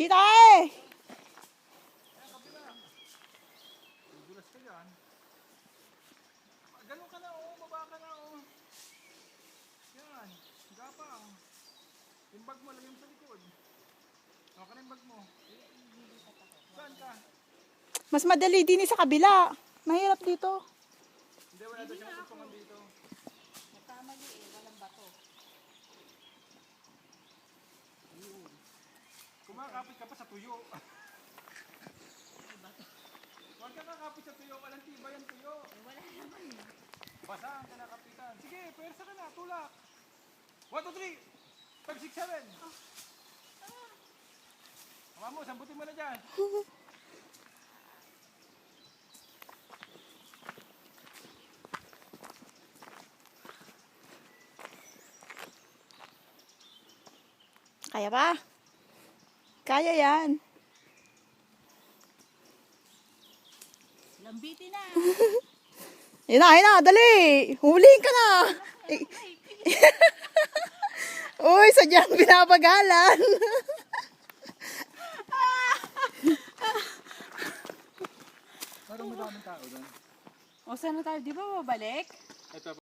Chita eh! Dulas ka yan. Ganun ka na, oh. Baba ka na, oh. Yan. Gapang. Yung bag mo, lagay mo sa likod. O, ka na yung bag mo. Saan ka? Mas madali din sa kabila. Mahirap dito. Hindi, wala daw siyang tutungan dito. Nagkamali eh, walang bato. Kumakapit ka pa sa tuyo. Huwag ka kakapit sa tuyo. Walang tiba yung tuyo. Wala naman eh. Basa ang kinakapitan. Sige, pwersa ka na. Tulak. 1, 2, 3. 5, 6, 7. Hawa mo, sambutin mo na dyan. Kaya pa? Kaya yan. Lambitin na. Ayun na, dali. Huliin ka na. Uy, sadyang binabagalan. Parang madaming tao doon. O saan na tayo? Di ba babalik? Ito.